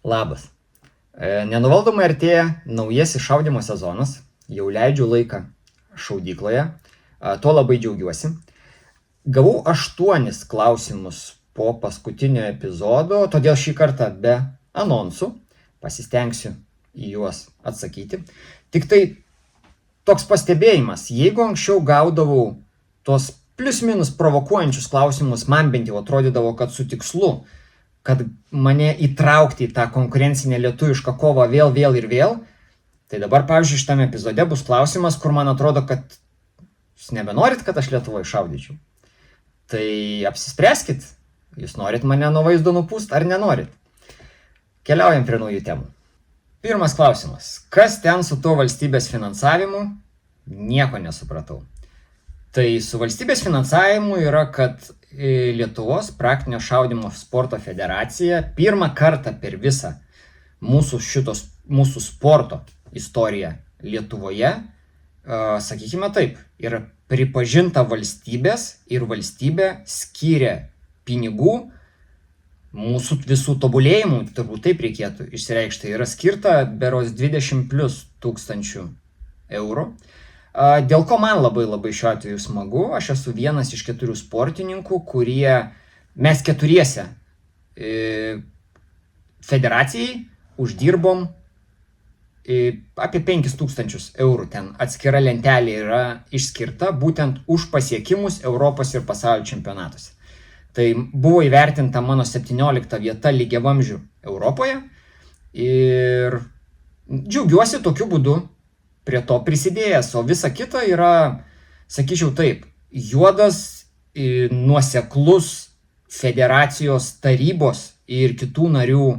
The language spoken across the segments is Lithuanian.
Labas. Nenuvaldomai artėja naujasis šaudymo sezonas, jau leidžiu laiką šaudykloje, tuo labai džiaugiuosi. Gavau 8 klausimus po paskutinio epizodo, todėl šį kartą be anonsų pasistengsiu į juos atsakyti. Tik tai toks pastebėjimas, jeigu anksčiau gaudavau tos plius minus provokuojančius klausimus, man bent jau atrodydavo, kad su tikslu, kad mane įtraukti į tą konkurencinę lietuvišką kovą vėl ir vėl, tai dabar, pavyzdžiui, šitame epizode bus klausimas, kur man atrodo, kad jūs nebenorit, kad aš Lietuvoje šaudyčiau. Tai apsispręskit, jūs norit mane nuo vaizdo nupūst ar nenorit. Keliaujam prie naujų temų. Pirmas klausimas. Kas ten su tuo valstybės finansavimu? Nieko nesupratau. Tai su valstybės finansavimu yra, kad Lietuvos praktinio šaudymo sporto federacija pirmą kartą per visą mūsų sporto istoriją Lietuvoje, sakykime taip, yra pripažinta valstybės ir valstybė skyrė pinigų mūsų visų tobulėjimų, turbūt taip reikėtų išsireikšti, yra skirta berods 20 plus tūkstančių eurų. Dėl ko man labai šiuo atveju smagu, aš esu vienas iš 4 sportininkų, mes 4 federacijai uždirbom apie 5000 eurų. Ten atskira lentelė yra išskirta būtent už pasiekimus Europos ir pasaulio čempionatuose. Tai buvo įvertinta mano 17 vieta lygiavamzdžių Europoje ir džiaugiuosi tokiu būdu prie to prisidėjęs, o visa kita yra, sakyčiau taip, juodas, nuoseklus federacijos tarybos ir kitų narių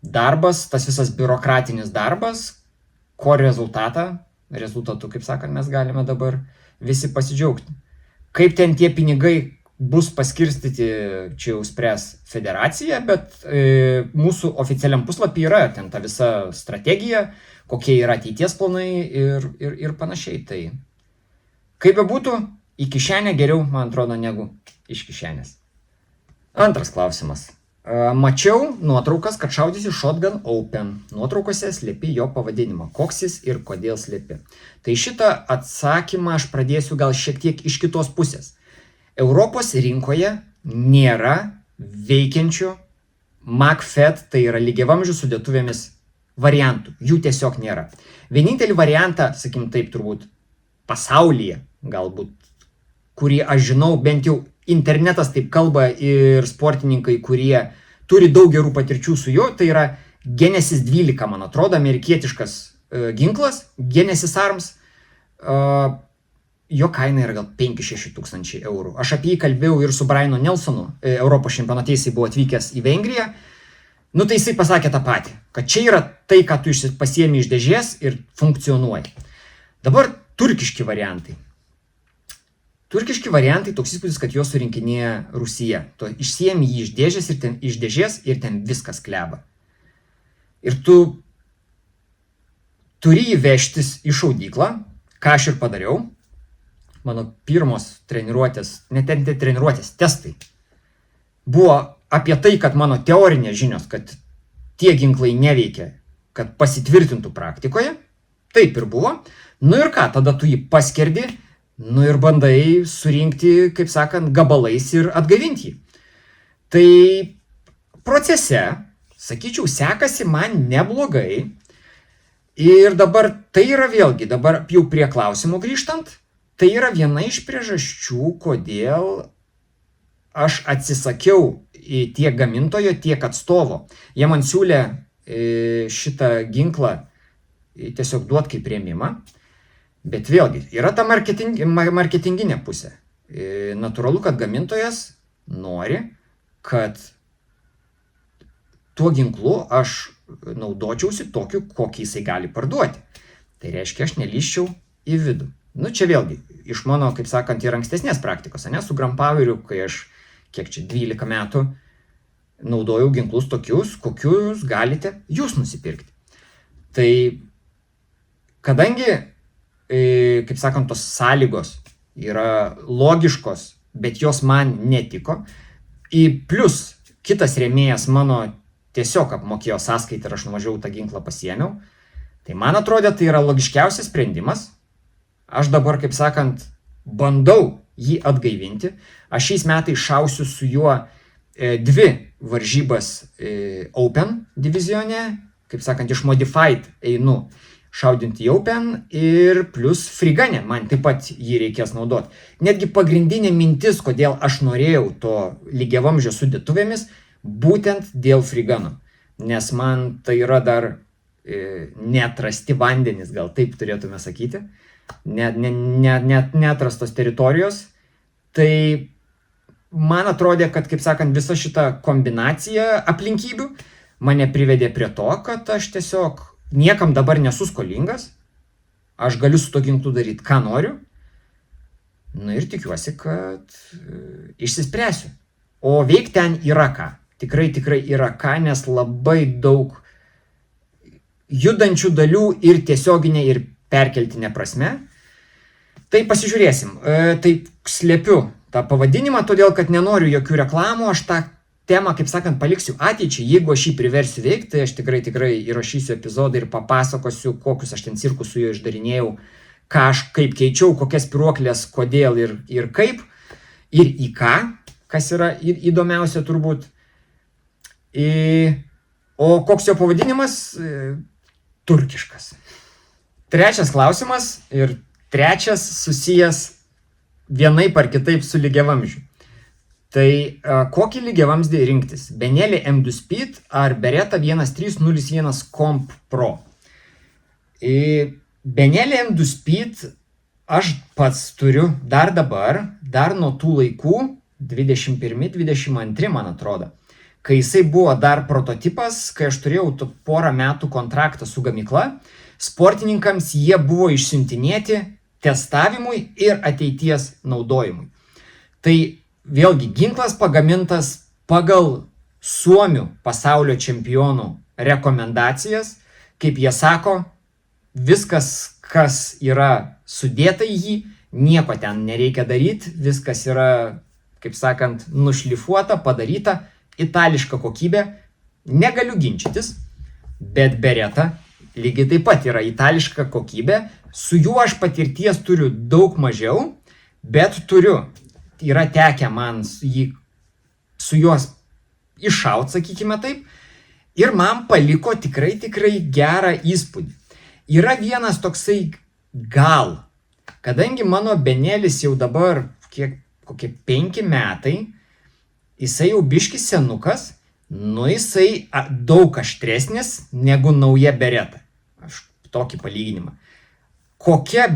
darbas, tas visas biurokratinis darbas, ko rezultatu, kaip sakant, mes galime dabar visi pasidžiaugti. Kaip ten tie pinigai bus paskirstyti, čia jau spręs federacija, bet mūsų oficialiam puslapį yra ten ta visa strategija, kokie yra ateities planai ir panašiai. Tai kaip bebūtų, į kišenę geriau, man atrodo, negu iš kišenės. Antras klausimas. Mačiau nuotraukas, kad šaudysi Shotgun Open. Nuotraukose slepi jo pavadinimą. Koks jis ir kodėl slepi? Tai šitą atsakymą aš pradėsiu gal šiek tiek iš kitos pusės. Europos rinkoje nėra veikiančių MACFED, tai yra lygiavamzdžių sudėtuvėmis variantų. Jų tiesiog nėra. Vienintelį variantą, sakim taip, turbūt pasaulyje, galbūt, kurį aš žinau, bent jau internetas taip kalba ir sportininkai, kurie turi daug gerų patirčių su juo, tai yra Genesis 12, man atrodo, amerikietiškas ginklas, Genesis Arms. Jo kaina yra gal 5-6 tūkstančiai eurų. Aš apie jį kalbėjau ir su Brianu Nelsonu, Europos čempionate jisai buvo atvykęs į Vengriją. Tai jisai pasakė tą patį, kad čia yra tai, ką tu pasiemi iš dėžės ir funkcionuoja. Dabar turkiški variantai. Turkiški variantai, toks įspūdis, kad juos surinkinėja Rusija. Tu išsiemi jį iš dėžės ir ten viskas kleba. Ir tu turi jį vežtis į šaudyklą, ką aš ir padariau. Mano pirmos treniruotės, testai buvo apie tai, kad mano teorinės žinios, kad tie ginklai neveikia, kad pasitvirtintų praktikoje. Taip ir buvo. Ir ką, tada tu jį paskerdi, ir bandai surinkti, kaip sakant, gabalais ir atgaivinti jį. Tai procese, sakyčiau, sekasi man neblogai. Ir dabar tai yra vėlgi, dabar jau prie klausimų grįžtant, tai yra viena iš priežasčių, kodėl aš atsisakiau tiek gamintojo, tiek atstovo. Jie man siūlė šitą ginklą tiesiog duot kaip rėmimą, bet vėlgi yra ta marketinginė pusė. Natūralu, kad gamintojas nori, kad tuo ginklu aš naudočiausi tokiu, kokį jisai gali parduoti. Tai reiškia, aš nelįsčiau į vidų. Čia vėlgi, iš mano, kaip sakant, ir ankstesnės praktikos, su Gram-Poweriu, kai aš, 12 metų, naudojau ginklus tokius, kokius galite jūs nusipirkti. Tai, kadangi, kaip sakant, tos sąlygos yra logiškos, bet jos man netiko, į plus kitas rėmėjas mano tiesiog apmokėjo sąskaitą ir aš nuvažiavau tą ginklą pasiėmiau. Tai man atrodė, tai yra logiškiausias sprendimas. Aš dabar, kaip sakant, bandau jį atgaivinti. Aš šiais metais šausiu su juo 2 varžybas Open divizione, kaip sakant, iš Modified einu šaudinti į Open ir plus Frigane, man taip pat jį reikės naudoti. Netgi pagrindinė mintis, kodėl aš norėjau to lygiavamzdžio su dėtuvėmis, būtent dėl Frigano. Nes man tai yra dar neatrasti vandenys, gal taip turėtume sakyti, neatrastos teritorijos. Tai man atrodė, kad, kaip sakant, visa šita kombinacija aplinkybių mane privedė prie to, kad aš tiesiog niekam dabar nesu skolingas, aš galiu su to ginklu daryti, ką noriu, ir tikiuosi, kad išsispręsiu. O veikti ten yra ką, tikrai yra ką, nes labai daug judančių dalių ir tiesioginė, ir perkeltinė prasme. Tai pasižiūrėsim. Tai slepiu tą pavadinimą, todėl kad nenoriu jokių reklamų, aš tą temą, kaip sakant, paliksiu ateičiai. Jeigu aš jį priversiu veikti, tai aš tikrai įrašysiu epizodą ir papasakosiu, kokius aš ten cirkus su juo išdarinėjau, ką aš kaip keičiau, kokias spyruoklės, kodėl ir kaip, ir į ką, kas yra įdomiausia turbūt. O koks jo pavadinimas? Turkiškas. Trečias klausimas ir trečias susijęs vienaip ar kitaip su lygiavamzdžiu. Tai kokį lygiavamzdį rinktis? Benelli M2 Speed ar Beretta 1301 Comp Pro? Benelli M2 Speed aš pats turiu dar dabar, dar nuo tų laikų, 21-22 man atrodo, kai jisai buvo dar prototipas, kai aš turėjau porą metų kontraktą su gamykla, sportininkams jie buvo išsiuntinėti testavimui ir ateities naudojimui. Tai vėlgi ginklas pagamintas pagal suomių pasaulio čempionų rekomendacijas, kaip jie sako, viskas, kas yra sudėta į jį, nieko ten nereikia daryti, viskas yra, kaip sakant, nušlifuota, padaryta, itališka kokybė, negaliu ginčytis, bet Beretta lygiai taip pat yra itališka kokybė, su juo aš patirties turiu daug mažiau, bet yra tekę man su juos iššaut, sakykime taip, ir man paliko tikrai gerą įspūdį. Yra vienas toksai gal, kadangi mano Benelis jau dabar kokie 5 metai, jisai jau biškis senukas, jisai daug aštresnis negu nauja Beretta. Aš tokį palyginimą. Koksai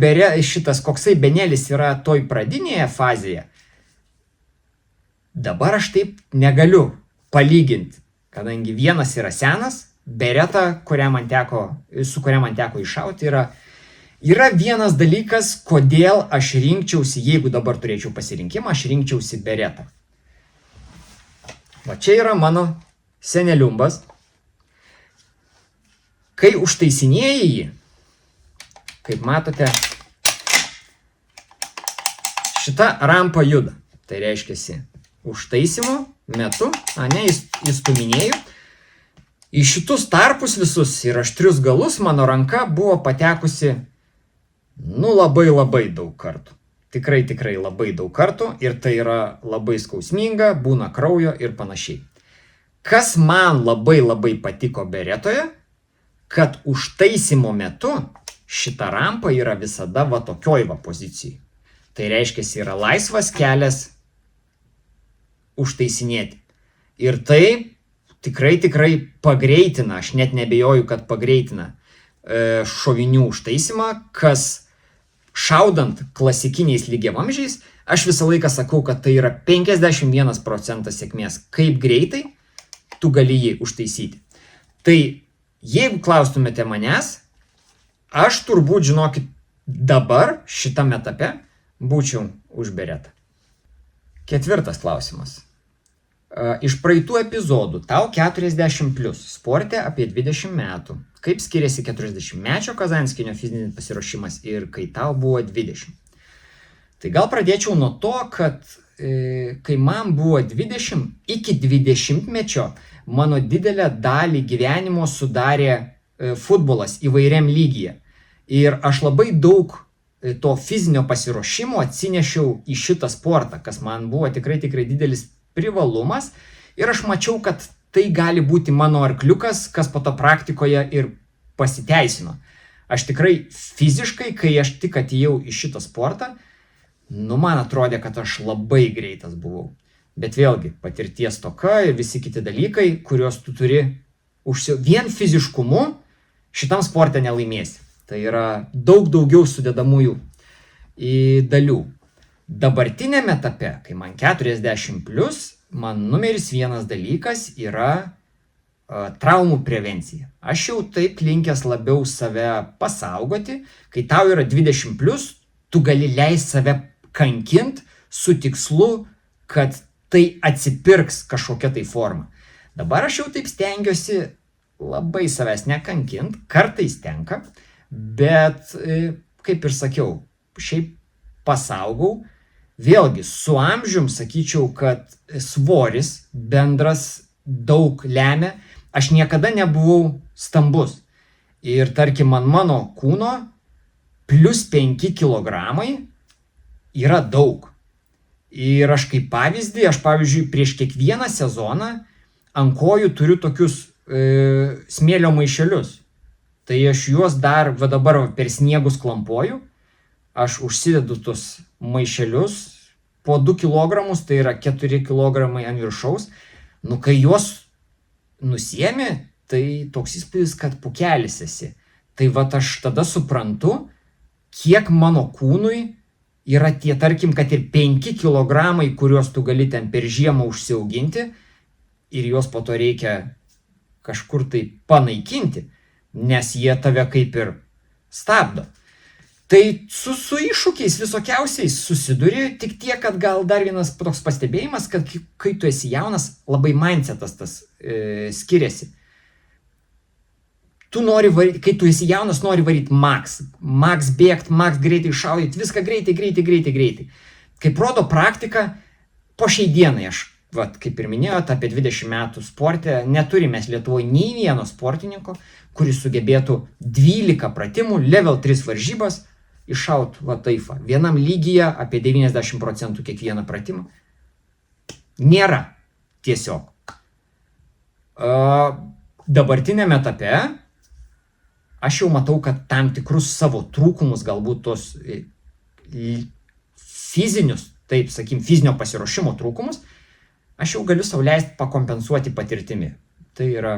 Benelis yra toj pradinėje fazėje, dabar aš taip negaliu palyginti, kadangi vienas yra senas, Beretta, su kuria man teko iššauti, yra vienas dalykas, kodėl aš rinkčiausi, jeigu dabar turėčiau pasirinkimą, aš rinkčiausi Beretta. Va čia yra mano seneliumbas. Kai užtaisinėjai jį, kaip matote, šita rampa juda. Tai reiškia, užtaisimo metu, įstuminėjau. Į šitus tarpus visus ir aštrius galus mano ranka buvo patekusi, labai daug kartų. Tikrai labai daug kartų ir tai yra labai skausminga, būna kraujo ir panašiai. Kas man labai patiko Berettoje, kad užtaisimo metu šita rampa yra visada va tokioj pozicijai. Tai reiškia, yra laisvas kelias užtaisinėti. Ir tai tikrai pagreitina, aš net nebejoju, kad pagreitina šovinių užtaisimą, kas šaudant klasikiniais lygiavamzdžiais, aš visą laiką sakau, kad tai yra 51% sėkmės, kaip greitai tu gali jį užtaisyti. Tai jeigu klaustumėte manęs, aš turbūt, žinokit, dabar šitame etape būčiau už Berettą. 4. klausimas. Iš praeitų epizodų tau 40+, sporte apie 20 metų. Kaip skiriasi 40-mečio Kazanskinio fizinis pasiruošimas ir kai tau buvo 20? Tai gal pradėčiau nuo to, kad kai man buvo 20, iki 20-mečio mano didelę dalį gyvenimo sudarė futbolas įvairiam lygyje. Ir aš labai daug to fizinio pasiruošimo atsinešiau į šitą sportą, kas man buvo tikrai didelis privalumas. Ir aš mačiau, kad tai gali būti mano arkliukas, kas po to praktikoje ir pasiteisino. Aš tikrai fiziškai, kai aš tik atėjau į šitą sportą, man atrodė, kad aš labai greitas buvau. Bet vėlgi, patirties stoka ir visi kiti dalykai, kuriuos tu turi vien fiziškumu, šitam sporte nelaimėsi. Tai yra daug daugiau sudedamųjų dalių. Dabartinėme etape, kai man 40+, man numeris vienas dalykas yra traumų prevencija. Aš jau taip linkęs labiau save pasaugoti. Kai tau yra 20+, tu gali leisti save kankint su tikslu, kad tai atsipirks kažkokia tai forma. Dabar aš jau taip stengiuosi labai savęs nekankint, kartais tenka, bet, kaip ir sakiau, šiaip pasaugau. Vėlgi, su amžium sakyčiau, kad svoris bendras daug lemia. Aš niekada nebuvau stambus. Ir tarkim, mano kūno plus 5 kilogramai yra daug. Ir aš kaip pavyzdį, pavyzdžiui, prieš kiekvieną sezoną ant kojų turiu tokius smėlio maišelius. Tai aš juos dar dabar per sniegus klampoju. Aš užsidedu tus maišelius po 2 kilogramus, tai yra 4 kilogramai ant viršaus. Kai juos nusiemi, tai toks įspūdis, kad pukelis esi. Tai aš tada suprantu, kiek mano kūnui yra tie, tarkim, kad ir 5 kilogramai, kuriuos tu gali ten per žiemą užsiauginti ir juos po to reikia kažkur tai panaikinti, nes jie tave kaip ir stabdo. Tai su iššūkiais visokiausiais susiduri, tik tiek, kad gal dar vienas toks pastebėjimas, kad kai tu esi jaunas, labai mindsetas tas skiriasi. Tu nori varyti, kai tu esi jaunas, nori varyti max bėgti, max greitai šaudyti, viską greitai. Kaip rodo praktika, po šiai dienai aš, kaip ir minėjote, apie 20 metų sporte, neturime Lietuvoje nei vieno sportininko, kuris sugebėtų 12 pratimų, level 3 varžybas, iššaut taifą. Vienam lygyje apie 90% kiekvieną pratimą. Nėra tiesiog. Dabartinėme etape aš jau matau, kad tam tikrus savo trūkumus, galbūt tos fizinius, taip sakykim, fizinio pasiruošimo trūkumus, aš jau galiu sau leisti pakompensuoti patirtimi. Tai yra,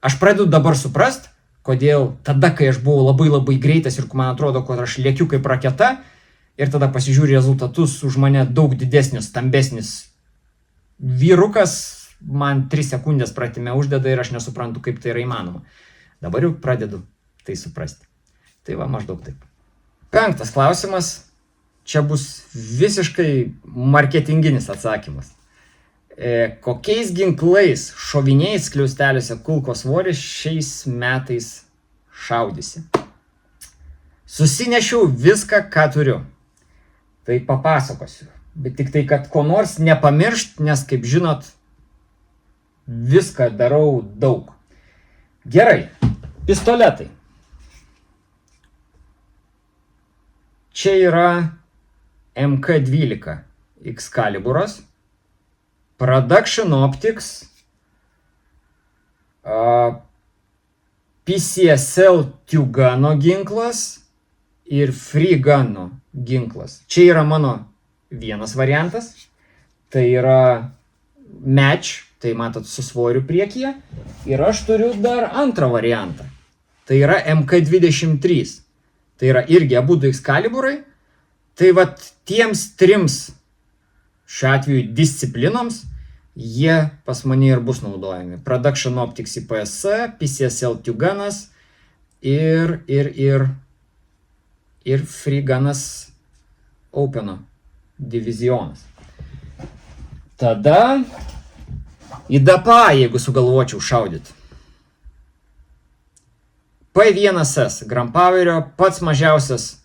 aš pradedu dabar suprast, kodėl tada, kai aš buvau labai greitas ir man atrodo, kad aš lėkiu kaip raketa ir tada pasižiūriu rezultatus, už mane daug didesnis, stambesnis vyrukas man 3 sekundės pratime uždeda ir aš nesuprantu, kaip tai yra įmanoma. Dabar jau pradedu tai suprasti. Tai maždaug taip. 5. klausimas. Čia bus visiškai marketinginis atsakymas. Kokiais ginklais šoviniais skliausteliuose kulkos svoris šiais metais šaudysi? Susinešiau viską, ką turiu. Tai papasakosiu. Bet tik tai, kad ko nors nepamiršt, nes, kaip žinot, viską darau daug. Gerai. Pistoletai. Čia yra MK12 Excaliburas, Production Optics, PCSL Tugano ginklas ir Free Gunno ginklas. Čia yra mano vienas variantas. Tai yra match, tai matot su svoriu priekyje. Ir aš turiu dar antrą variantą. Tai yra MK23. Tai yra irgi abudu Excaliburai. Tai tiems 3 šiuo atveju disciplinoms jie pas mane ir bus naudojami. Production Optics IPS, PCSL Tuganas ir Free Gunas Openo divizionas. Tada į DPA, jeigu sugalvočiau šaudyti. P1S, Gunpowderio, pats mažiausias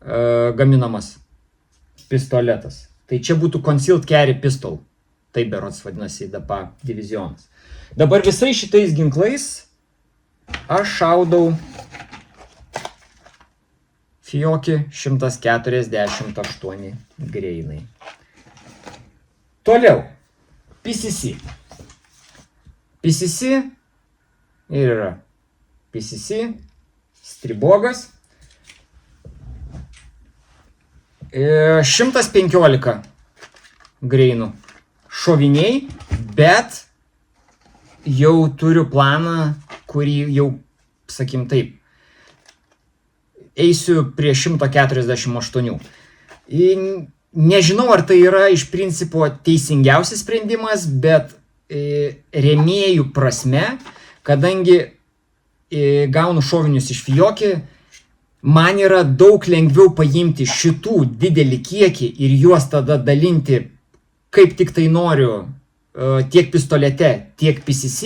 gaminamas pistoletas. Tai čia būtų Concealed Carry Pistol Taip berods vadinasi DAPA divizionas. Dabar visais šitais ginklais aš šaudau Fijoki 148 greinai. Toliau. PCC. PCC ir yra PCC, stribogas. 115 greinų šoviniai, bet jau turiu planą, kurį jau, sakim taip, eisiu prie 148. Nežinau, ar tai yra iš principo teisingiausias sprendimas, bet rėmėjų prasme, kadangi gaunu šovinius iš Fijoki, man yra daug lengviau paimti šitų didelį kiekį ir juos tada dalinti kaip tik tai noriu tiek pistolete, tiek PCC,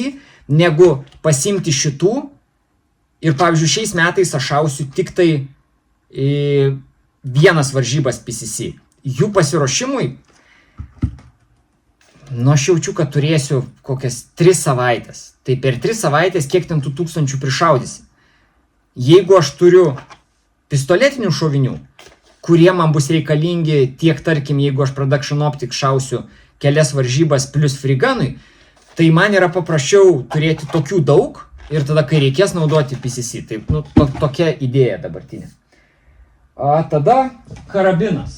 negu pasimti šitų ir, pavyzdžiui, šiais metais aš šausiu tik tai vienas varžybas PCC. Jų pasiruošimui, aš jaučiu, kad turėsiu kokias 3 savaitės. Tai per 3 savaitės kiek ten tų tūkstančių prišaudysi. Jeigu aš turiu pistoletinių šovinių, kurie man bus reikalingi tiek, tarkim, jeigu aš Production Optics šausiu kelias varžybas plus freegunui, tai man yra paprasčiau turėti tokių daug ir tada, kai reikės naudoti PCC. Taip, tokia idėja dabartinė. Tada karabinas.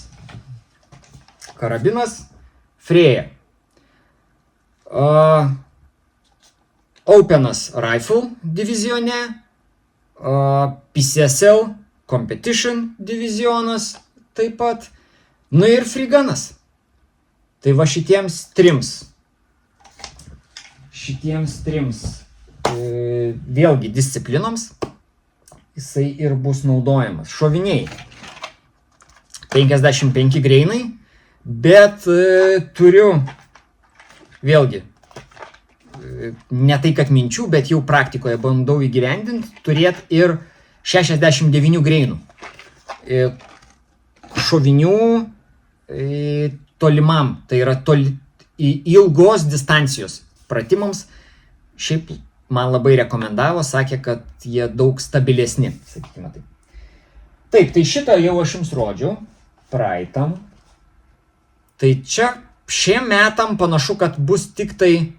Karabinas Freya. Openas Rifle divizione, PCSL Competition divizionas taip pat, ir freegunas. Tai va šitiems trims vėlgi disciplinoms jisai ir bus naudojamas. Šoviniai 55 greinai, bet turiu vėlgi ne tai, kad minčių, bet jau praktikoje bandau įgyvendinti, turėti ir 69 greinų šovinių tolimam, tai yra ilgos distancijos pratimams. Šiaip man labai rekomendavo, sakė, kad jie daug stabilesni, sakykime taip. Taip, tai šitą jau aš jums rodžiau praeitam. Tai čia šiem metam panašu, kad bus tik tai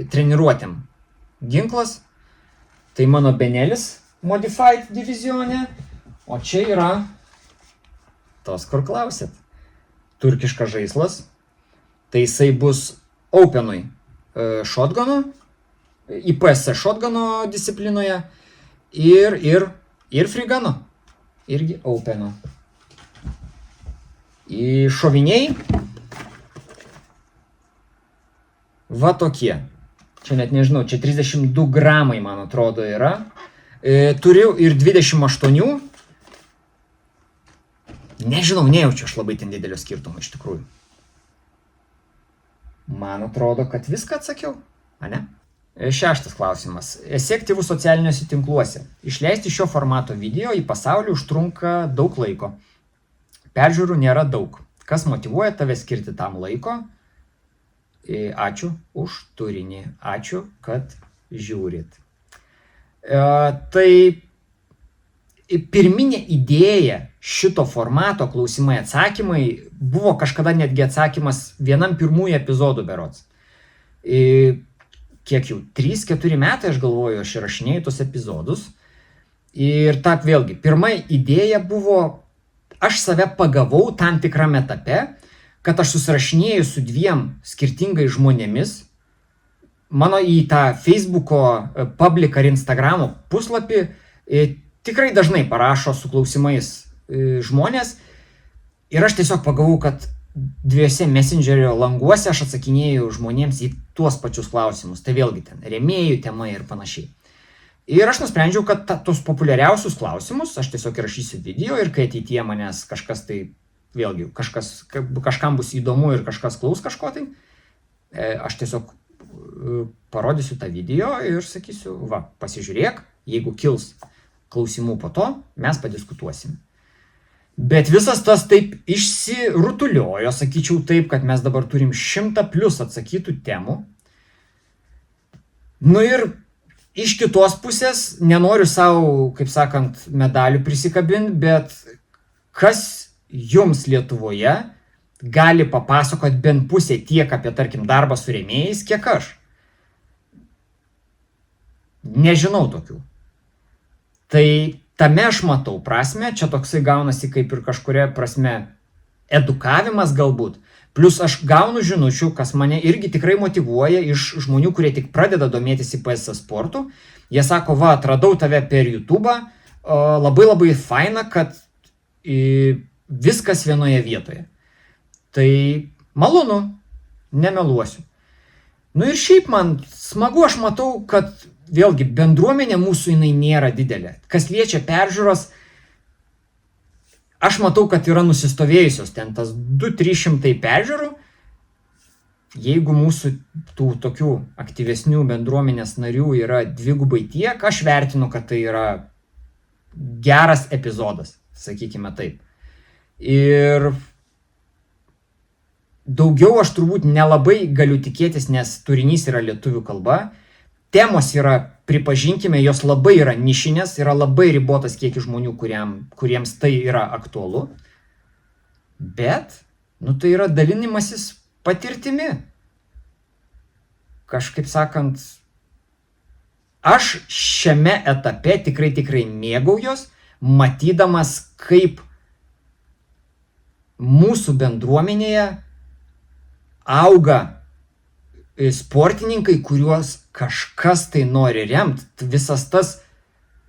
treniruotėm ginklas. Tai mano Benelis Modified divizione, o čia yra tos, kur klausėt. Turkiškas žaislas. Tai jisai bus Openui shotguno, IPS shotguno disciplinoje ir freeguno, irgi Openo. Šoviniai va tokie. Čia net nežinau, čia 32 gramai, man atrodo, yra. Turiu ir 28. Nežinau, nejaučiu aš labai ten didelio skirtumo iš tikrųjų. Man atrodo, kad viską atsakiau, ane? 6 klausimas. Esi aktyvus socialiniuose tinkluose. Išleisti šio formato video į pasaulį užtrunka daug laiko. Peržiūrų nėra daug. Kas motyvuoja tave skirti tam laiko? Ačiū už turinį. Ačiū, kad žiūrit. Tai pirminė idėja šito formato klausimai atsakymai buvo kažkada netgi atsakymas vienam pirmųjų epizodų berods. Kiek jau 3-4 metai aš galvoju, aš įrašinėjau tos epizodus. Ir tak vėlgi, pirma idėja buvo, aš save pagavau tam tikrame etape, kad aš susirašinėjau su 2 skirtingais žmonėmis. Mano į tą Facebooko public ar Instagramo puslapį tikrai dažnai parašo su klausimais žmonės. Ir aš tiesiog pagavau, kad 2 Messengerio languose aš atsakinėjau žmonėms į tuos pačius klausimus. Tai vėlgi ten rėmėjų tema ir panašiai. Ir aš nusprendžiau, kad tos populiariausius klausimus aš tiesiog įrašysiu video ir kai ateityje manęs kažkas tai, vėlgi, kažkam bus įdomu ir kažkas klaus kažko tai, aš tiesiog parodysiu tą video ir sakysiu, va, pasižiūrėk, jeigu kils klausimų po to, mes padiskutuosim. Bet visas tas taip išsirutuliojo, sakyčiau taip, kad mes dabar turim 100+ atsakytų temų. Nu ir iš kitos pusės, nenoriu savo, kaip sakant, medalių prisikabinti, bet kas jums Lietuvoje gali papasakoti bent pusę tiek apie, tarkim, darbą su rėmėjais, kiek aš? Nežinau tokių. Tai tame aš matau prasme, čia toksai gaunasi kaip ir kažkuria prasme edukavimas galbūt. Plus aš gaunu žinučių, kas mane irgi tikrai motyvuoja iš žmonių, kurie tik pradeda domėtis IPSS sportu. Jie sako, va, atradau tave per YouTube, labai faina, kad viskas vienoje vietoje. Tai malonu, nemeluosiu. Nu ir šiaip man smagu, aš matau, kad vėlgi bendruomenė mūsų jinai nėra didelė. Kas liečia peržiūros, aš matau, kad yra nusistovėjusios ten tas 200-300 peržiūrų. Jeigu mūsų tų tokių aktyvesnių bendruomenės narių yra dvigubai tiek, aš vertinu, kad tai yra geras epizodas, sakykime taip. Ir daugiau aš turbūt nelabai galiu tikėtis, nes turinys yra lietuvių kalba. Temos yra, pripažinkime, jos labai yra nišinės, yra labai ribotas kiekis žmonių, kuriems tai yra aktualu. Bet, tai yra dalinimasis patirtimi. Kažkaip sakant, aš šiame etape tikrai mėgaujos, matydamas, kaip mūsų bendruomenėje auga sportininkai, kuriuos kažkas tai nori remti. Visas tas,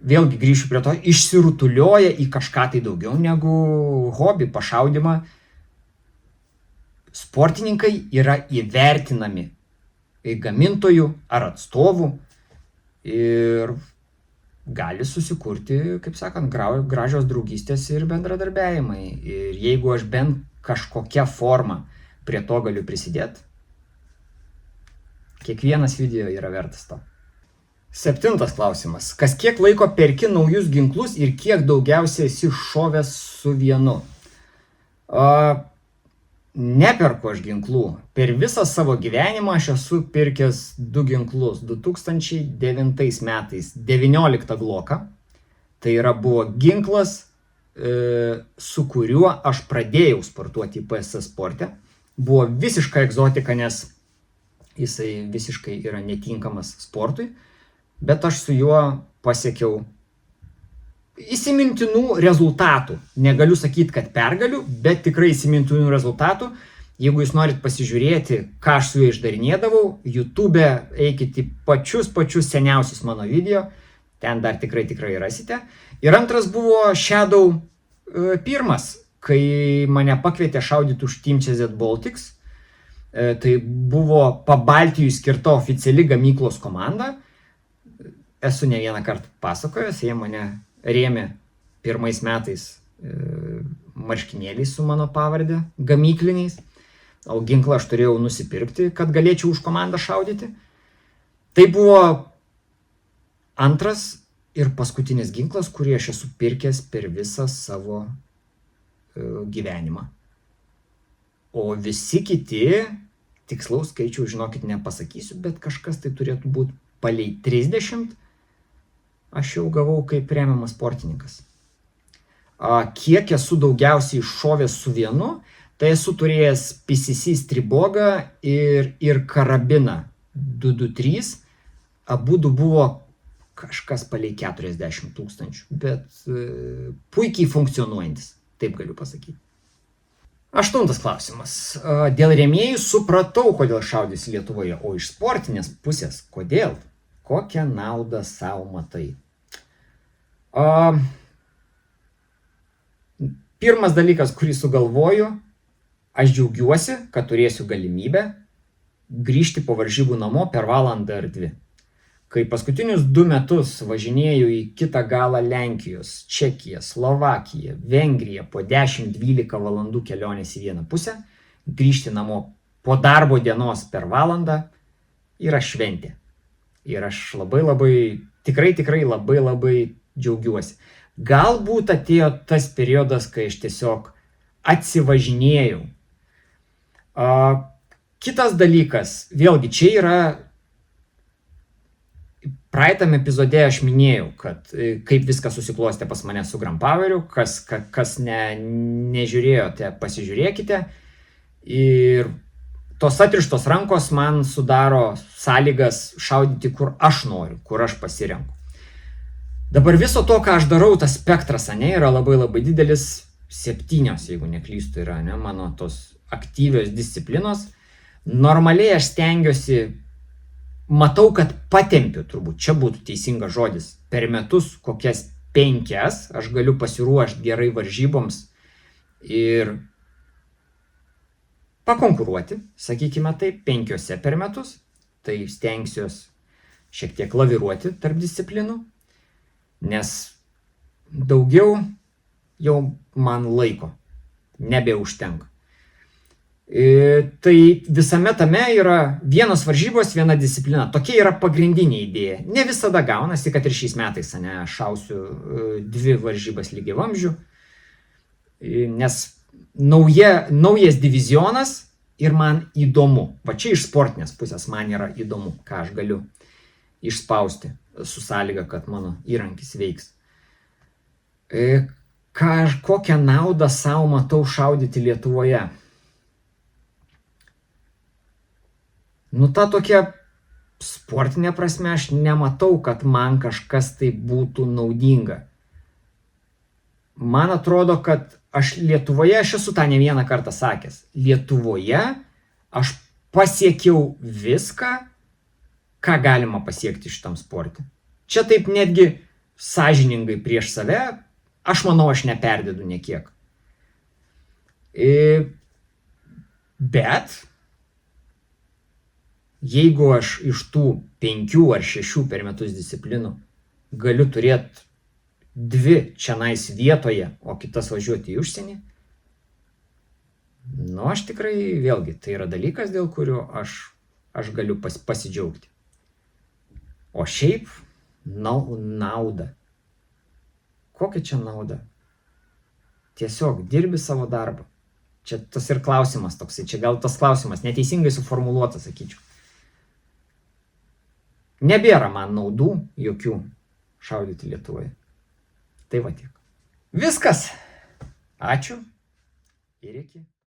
vėlgi grįšiu prie to, išsirutulioja į kažką tai daugiau negu hobį, pašaudymą. Sportininkai yra įvertinami gamintojų ar atstovų ir gali susikurti, kaip sakant, gražios draugystės ir bendradarbiavimai. Ir jeigu aš bent kažkokią formą prie to galiu prisidėti, kiekvienas video yra vertas to. 7 klausimas. Kas kiek laiko perki naujus ginklus ir kiek daugiausiai esi šovęs su vienu? Neperku aš ginklų. Per visą savo gyvenimą aš esu pirkęs 2 ginklus. 2009 metais 19 Glocką. Tai buvo ginklas, su kuriuo aš pradėjau sportuoti IPSS sporte. Buvo visiška egzotika, nes jisai visiškai yra netinkamas sportui, bet aš su juo pasiekiau įsimintinų rezultatų. Negaliu sakyti, kad pergaliu, bet tikrai įsimintinų rezultatų. Jeigu jūs norit pasižiūrėti, ką aš su juo išdarinėdavau, YouTube eikite į pačius seniausius mano video, ten dar tikrai rasite. Ir antras buvo Shadow 1, kai mane pakvietė šaudyti už Team CZ Baltics. Tai buvo Pabaltijui skirta oficiali gamyklos komanda. Esu ne vieną kartą pasakojęs, jie mane rėmė pirmais metais marškinėliais su mano pavardė, gamykliniais. O ginklą aš turėjau nusipirkti, kad galėčiau už komandą šaudyti. Tai buvo antras ir paskutinis ginklas, kurį aš esu pirkęs per visą savo gyvenimą. O visi kiti, tikslaus skaičių, žinokit, nepasakysiu, bet kažkas tai turėtų būti palei 30, aš jau gavau kaip remiamas sportininkas. Kiek esu daugiausiai šovęs su vienu, tai esu turėjęs PCC Stribogą ir karabiną 223, abudu buvo kažkas palei 40 000, bet puikiai funkcionuojantis, taip galiu pasakyti. 8 klausimas. Dėl rėmėjų supratau, kodėl šaudysi Lietuvoje, o iš sportinės pusės, kodėl? Kokią naudą savo matai? Pirmas dalykas, kurį sugalvoju, aš džiaugiuosi, kad turėsiu galimybę grįžti po varžybų namo per valandą ar 2. Kai paskutinius 2 metus važinėjau į kitą galą Lenkijos, Čekiją, Slovakiją, Vengriją po 10-12 valandų kelionės į vieną pusę, grįžti namo po darbo dienos per valandą yra šventė. Ir aš tikrai labai džiaugiuosi. Galbūt atėjo tas periodas, kai aš tiesiog atsivažinėjau. Kitas dalykas, vėlgi čia yra, praeitam epizode aš minėjau, kad kaip viskas susiklostė pas mane su Grand Poweriu, kas nežiūrėjote, pasižiūrėkite. Ir tos atrištos rankos man sudaro sąlygas šaudyti, kur aš noriu, kur aš pasirenku. Dabar viso to, ką aš darau, tas spektras, yra labai didelis, 7, jeigu neklystu, yra mano tos aktyvios disciplinos. Normaliai aš stengiuosi, matau, kad patempiu, turbūt čia būtų teisingas žodis, per metus kokias 5 aš galiu pasiruošti gerai varžyboms ir pakonkuruoti, sakykime taip, 5 per metus. Tai stengsiuos šiek tiek laviruoti tarp disciplinų, nes daugiau jau man laiko nebeužtenka. Tai visame tame yra vienos varžybos, viena disciplina. Tokia yra pagrindinė idėja. Ne visada gaunasi, kad ir šiais metais šausiu 2 varžybas lygiavamzdžių, nes naujas divizionas ir man įdomu. Va čia iš sportinės pusės man yra įdomu, ką aš galiu išspausti su sąlyga, kad mano įrankis veiks. Kokią naudą savo matau šaudyti Lietuvoje? Ta tokia sportinė prasme aš nematau, kad man kažkas tai būtų naudinga. Man atrodo, kad aš Lietuvoje, aš esu tą ne vieną kartą sakęs, Lietuvoje aš pasiekiau viską, ką galima pasiekti šitam sporte. Čia taip netgi sąžiningai prieš save, aš manau, aš neperdedu niekiek. Bet jeigu aš iš tų 5 ar 6 per metus disciplinų galiu turėti 2 čianais vietoje, o kitas važiuoti į užsienį, aš tikrai, vėlgi, tai yra dalykas, dėl kurio aš galiu pasidžiaugti. O šiaip nauda. Kokia čia nauda? Tiesiog dirbi savo darbą. Čia tas ir klausimas toksai, čia gal tas klausimas neteisingai suformuluotas, sakyčiau. Nebėra man naudų jokių šaudyti Lietuvoje. Tai va tiek. Viskas. Ačiū ir iki.